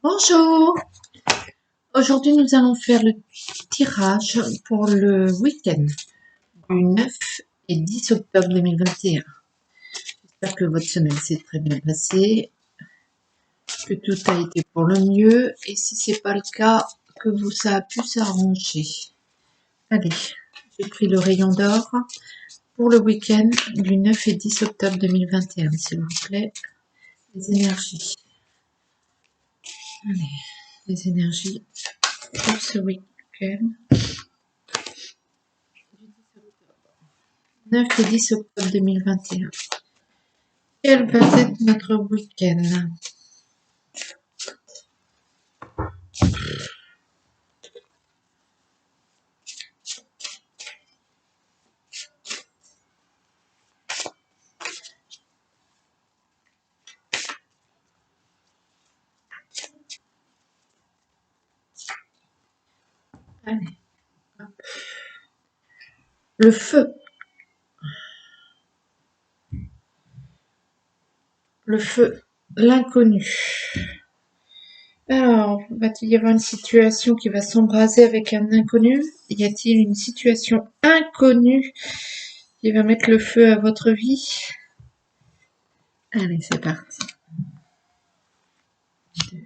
Bonjour, aujourd'hui nous allons faire le tirage pour le week-end du 9 et 10 octobre 2021. J'espère que votre semaine s'est très bien passée, que tout a été pour le mieux et si c'est pas le cas, que ça a pu s'arranger. Allez, j'ai pris le rayon d'or pour le week-end du 9 et 10 octobre 2021, s'il vous plaît. Les énergies. Allez, les énergies pour ce week-end. 9 et 10 octobre 2021. Quel va être notre week-end? Allez. Le feu. Le feu. L'inconnu. Alors, va-t-il y avoir une situation qui va s'embraser avec un inconnu? Y a-t-il une situation inconnue qui va mettre le feu à votre vie? Allez, c'est parti. 2,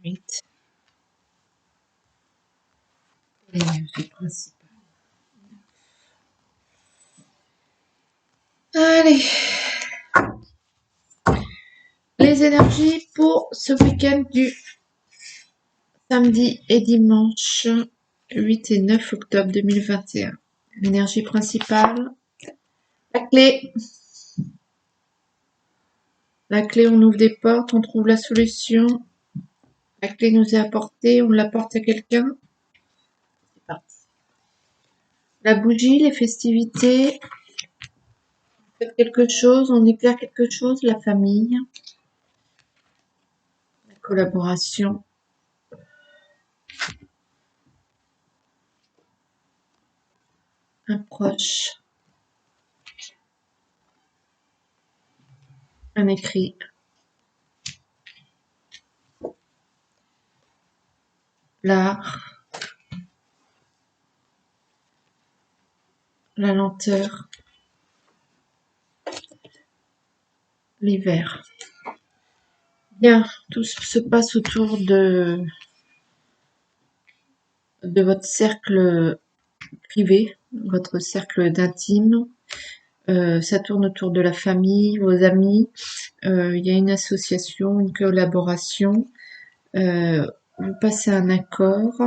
8. L'énergie principale. Allez. Les énergies pour ce week-end du samedi et dimanche 8 et 9 octobre 2021. L'énergie principale. La clé. La clé, on ouvre des portes, on trouve la solution. La clé nous est apportée, on l'apporte à quelqu'un. C'est parti. La bougie, les festivités. On fait quelque chose, on éclaire quelque chose, la famille. La collaboration. Un proche. Un écrit. L'art. La lenteur. L'hiver. Bien, tout se passe autour de votre cercle privé, votre cercle d'intime. Ça tourne autour de la famille, vos amis. Il y a une association, une collaboration. Vous passez un accord,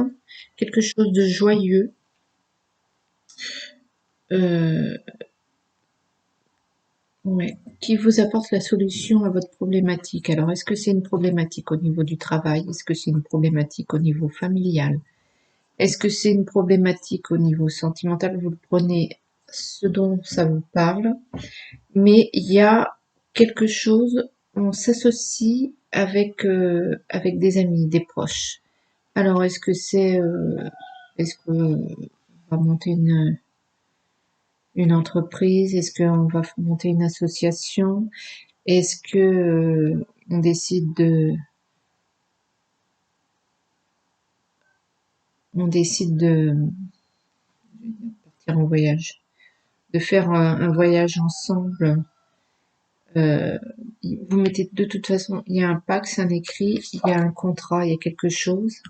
quelque chose de joyeux. Ouais, qui vous apporte la solution à votre problématique. Alors, est-ce que c'est une problématique au niveau du travail? Est-ce que c'est une problématique au niveau familial? Est-ce que c'est une problématique au niveau sentimental? Vous le prenez ce dont ça vous parle, mais il y a quelque chose, on s'associe avec des amis, des proches. Alors, est-ce que on va monter une entreprise? Est-ce qu'on va monter une association? Est-ce que on décide de partir en voyage, de faire un voyage ensemble? Vous mettez de toute façon, il y a un pacte, c'est un écrit, il y a un contrat, il y a quelque chose,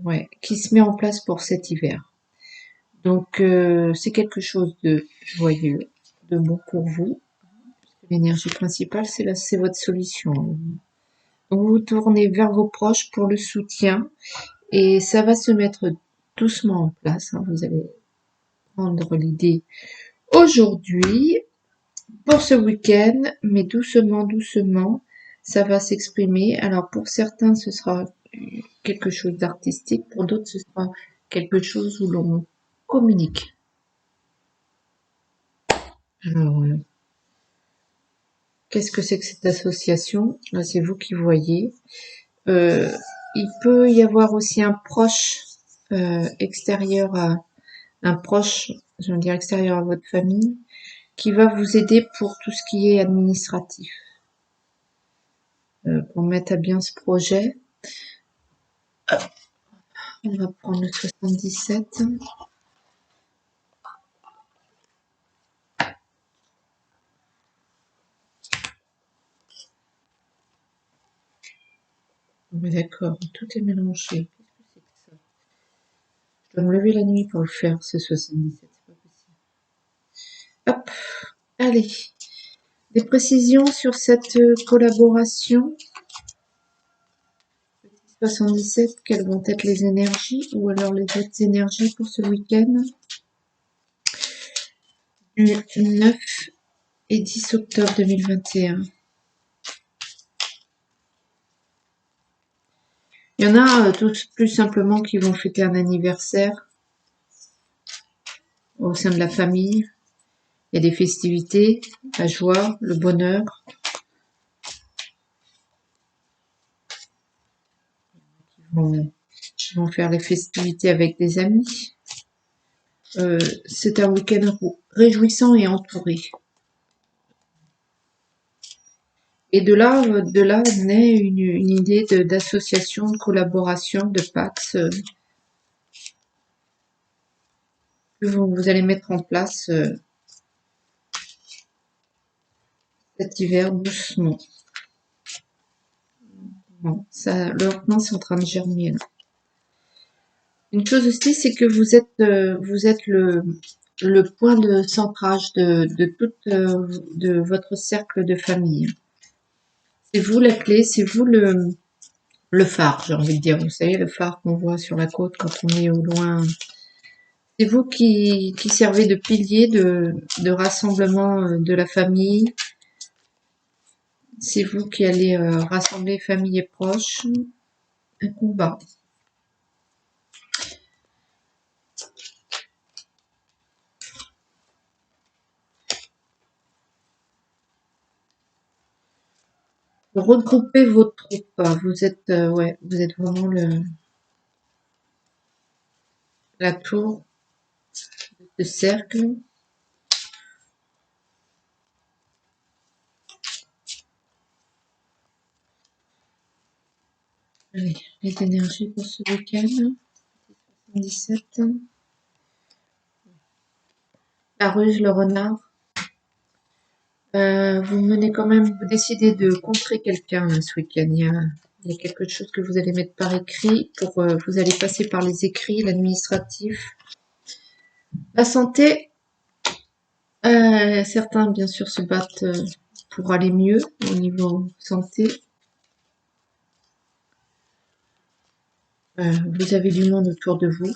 ouais, qui se met en place pour cet hiver. Donc c'est quelque chose de joyeux, de bon pour vous. L'énergie principale, c'est votre solution. Donc vous vous tournez vers vos proches pour le soutien et ça va se mettre doucement en place. Hein. Vous allez prendre l'idée aujourd'hui pour ce week-end, mais doucement, doucement, ça va s'exprimer. Alors pour certains, ce sera quelque chose d'artistique, pour d'autres, ce sera quelque chose où l'on communique. Alors, Qu'est-ce que c'est que cette association? Là, c'est vous qui voyez. Il peut y avoir aussi un proche extérieur à un proche, je veux dire extérieur à votre famille, qui va vous aider pour tout ce qui est administratif, pour mettre à bien ce projet. On va prendre le 77. Mais d'accord, tout est mélangé. Qu'est-ce que c'est que ça? Je dois me lever la nuit pour le faire, ce 77, c'est pas possible. Hop, allez. Des précisions sur cette collaboration. 77, quelles vont être les énergies ou alors les autres énergies pour ce week-end du 9 et 10 octobre 2021. Il y en a tout plus simplement qui vont fêter un anniversaire au sein de la famille. Il y a des festivités, la joie, le bonheur. Ils vont faire les festivités avec des amis. C'est un week-end réjouissant et entouré. Et de là naît une idée d'association, de collaboration, de PAX que vous allez mettre en place cet hiver doucement. Bon, ça, le maintenant c'est en train de germer là. Une chose aussi, c'est que vous êtes le point de centrage de votre cercle de famille. C'est vous la clé, c'est vous le phare, j'ai envie de dire. Vous savez, le phare qu'on voit sur la côte quand on est au loin. C'est vous qui servez de pilier de rassemblement de la famille. C'est vous qui allez rassembler famille et proches. Un combat. Regroupez vos troupes. Vous êtes, ouais, vous êtes vraiment la tour de cercle. Allez, les énergies pour ce week-end. 17. La ruse, le renard. Vous menez quand même, vous décidez de contrer quelqu'un ce week-end. Il y a quelque chose que vous allez mettre par écrit. Vous allez passer par les écrits, l'administratif. La santé. Certains, bien sûr, se battent pour aller mieux au niveau santé. Vous avez du monde autour de vous.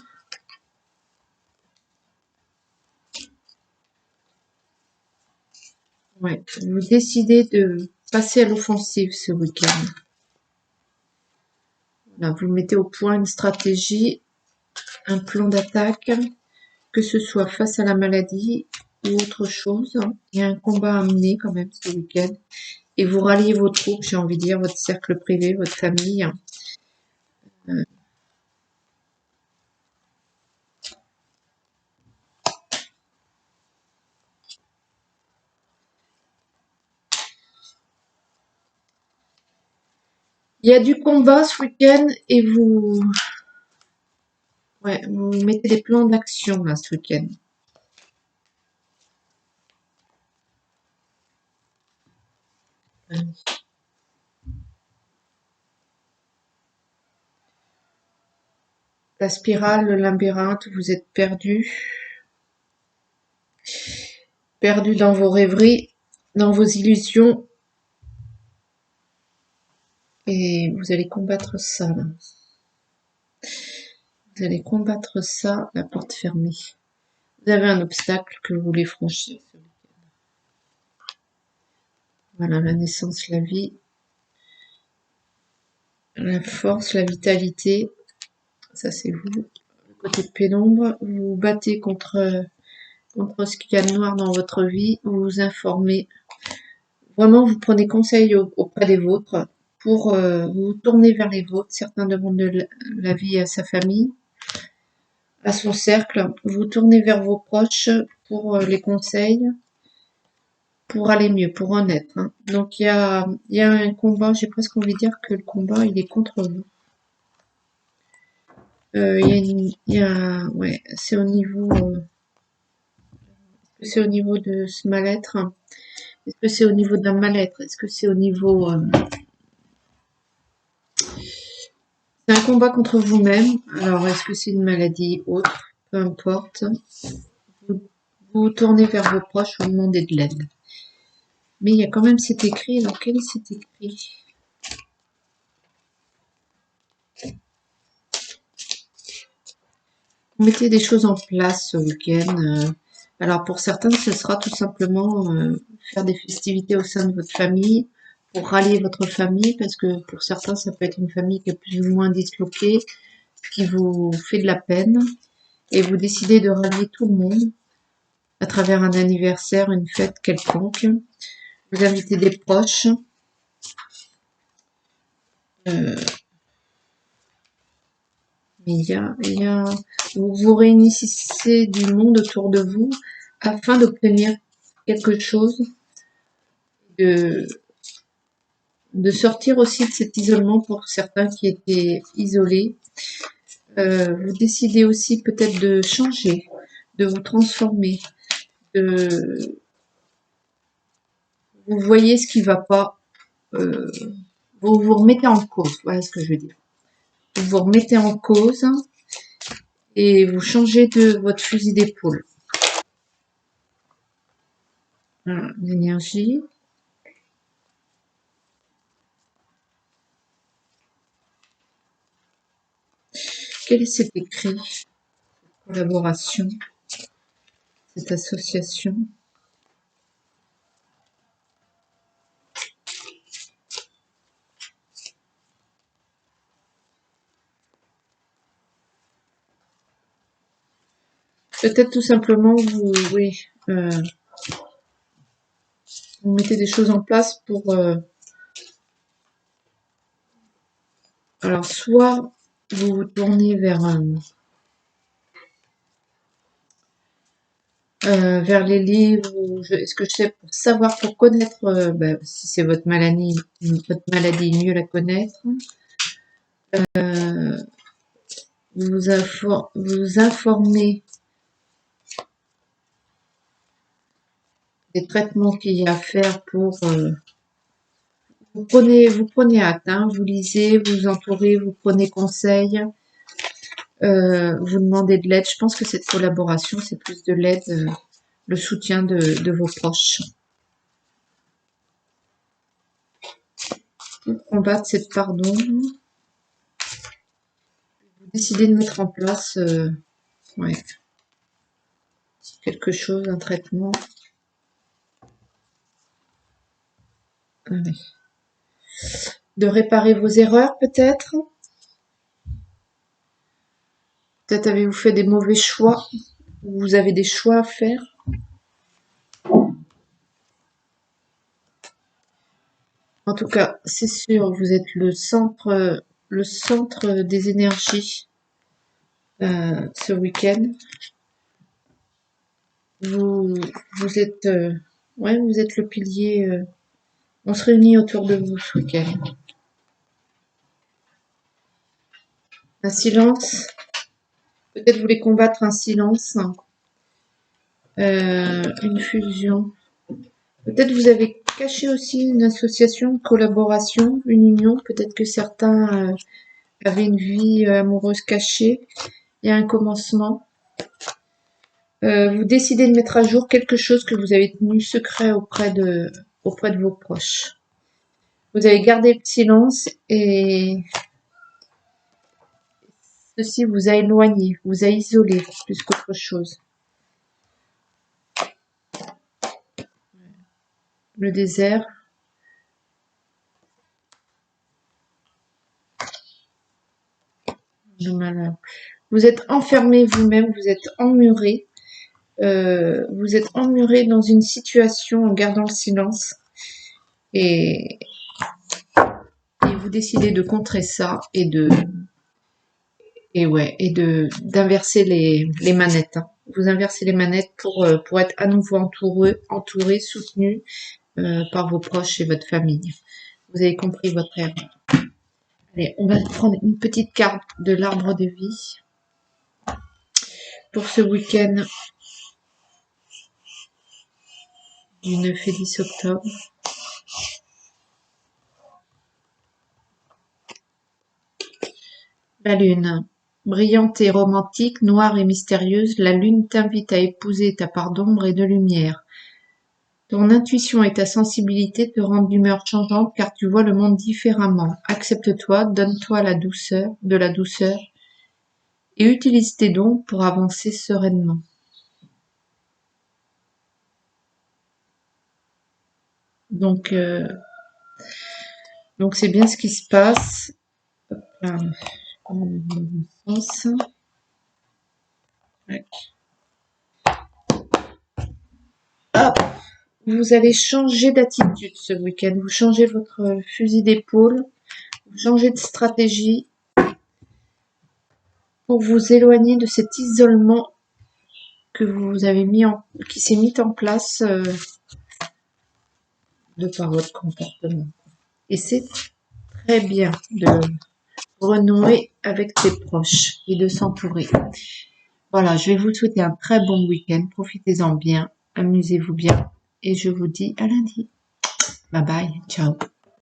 Ouais, vous décidez de passer à l'offensive ce week-end. Là, vous mettez au point une stratégie, un plan d'attaque, que ce soit face à la maladie ou autre chose. Il y a un combat à mener quand même ce week-end. Et vous ralliez vos troupes, j'ai envie de dire, votre cercle privé, votre famille. Il y a du combat ce week-end et vous mettez des plans d'action là ce week-end. La spirale, le labyrinthe, vous êtes perdu. Perdu dans vos rêveries, dans vos illusions. Et vous allez combattre ça là. Vous allez combattre ça, la porte fermée. Vous avez un obstacle que vous voulez franchir. Voilà, la naissance, la vie, la force, la vitalité. Ça, c'est vous. Le côté de pénombre, vous vous battez contre ce qu'il y a de noir dans votre vie. Vous vous informez. Vraiment, vous prenez conseil auprès des vôtres pour vous tourner vers les vôtres. Certains demandent de la vie à sa famille, à son cercle. Vous tournez vers vos proches pour les conseils, pour aller mieux, pour en être. Hein. Donc il y a un combat, j'ai presque envie de dire que le combat, il est contre vous. Ouais, c'est au niveau de ce mal-être. Est-ce que c'est au niveau d'un mal-être? Est-ce que c'est au niveau, c'est un combat contre vous-même. Alors, est-ce que c'est une maladie autre? Peu importe. Vous vous tournez vers vos proches, vous demandez de l'aide. Mais il y a quand même cet écrit. Alors, quel est cet écrit? Vous mettez des choses en place ce week-end. Alors, pour certains, ce sera tout simplement faire des festivités au sein de votre famille pour rallier votre famille, parce que pour certains, ça peut être une famille qui est plus ou moins disloquée, qui vous fait de la peine, et vous décidez de rallier tout le monde à travers un anniversaire, une fête quelconque. Vous invitez des proches. Euh, vous vous réunissez du monde autour de vous afin d'obtenir quelque chose, de, de sortir aussi de cet isolement pour certains qui étaient isolés. Vous décidez aussi peut-être de changer, de vous transformer, de vous voyez ce qui va pas, euh, vous vous remettez en cause, voilà ce que je veux dire. Vous vous remettez en cause et vous changez de votre fusil d'épaule. Voilà, l'énergie. Quel est cet écrit? Collaboration, cette association. Peut-être tout simplement oui, vous mettez des choses en place pour alors soit vous vous tournez vers les livres ou est-ce que je sais pour savoir pour connaître si c'est votre maladie mieux la connaître. Euh, vous informez des traitements qu'il y a à faire pour vous prenez acte, hein, vous lisez, vous entourez, vous prenez conseil, vous demandez de l'aide. Je pense que cette collaboration, c'est plus de l'aide, le soutien de vos proches. Pour combattre cette pardon, vous décidez de mettre en place ouais, quelque chose, un traitement. Ouais. De réparer vos erreurs peut-être. Peut-être avez-vous fait des mauvais choix. Vous avez des choix à faire. En tout cas, c'est sûr, vous êtes le centre des énergies ce week-end. Vous, vous êtes, ouais, vous êtes le pilier. On se réunit autour de vous ce week-end. Un silence. Peut-être vous voulez combattre un silence, une fusion. Peut-être vous avez caché aussi une association, une collaboration, une union. Peut-être que certains avaient une vie amoureuse cachée. Il y a un commencement. Vous décidez de mettre à jour quelque chose que vous avez tenu secret auprès de vos proches. Vous avez gardé le silence et ceci vous a éloigné, vous a isolé plus qu'autre chose. Le désert. Le malheur. Vous êtes enfermé vous-même, vous êtes emmuré. Vous êtes emmuré dans une situation en gardant le silence. et vous décidez de contrer ça et d'inverser les manettes. Hein. Vous inversez les manettes pour être à nouveau entouré, soutenu par vos proches et votre famille. Vous avez compris votre erreur. Allez, on va prendre une petite carte de l'arbre de vie pour ce week-end du 9 et 10 octobre. La lune. Brillante et romantique, noire et mystérieuse, la lune t'invite à épouser ta part d'ombre et de lumière. Ton intuition et ta sensibilité te rendent d'humeur changeante car tu vois le monde différemment. Accepte-toi, donne-toi de la douceur et utilise tes dons pour avancer sereinement. Donc c'est bien ce qui se passe. Hop. Vous allez changer d'attitude ce week-end. Vous changez votre fusil d'épaule. Vous changez de stratégie pour vous éloigner de cet isolement que vous avez qui s'est mis en place de par votre comportement. Et c'est très bien de renouer avec ses proches et de s'entourer. Voilà, je vais vous souhaiter un très bon week-end. Profitez-en bien, amusez-vous bien et je vous dis à lundi. Bye bye, ciao.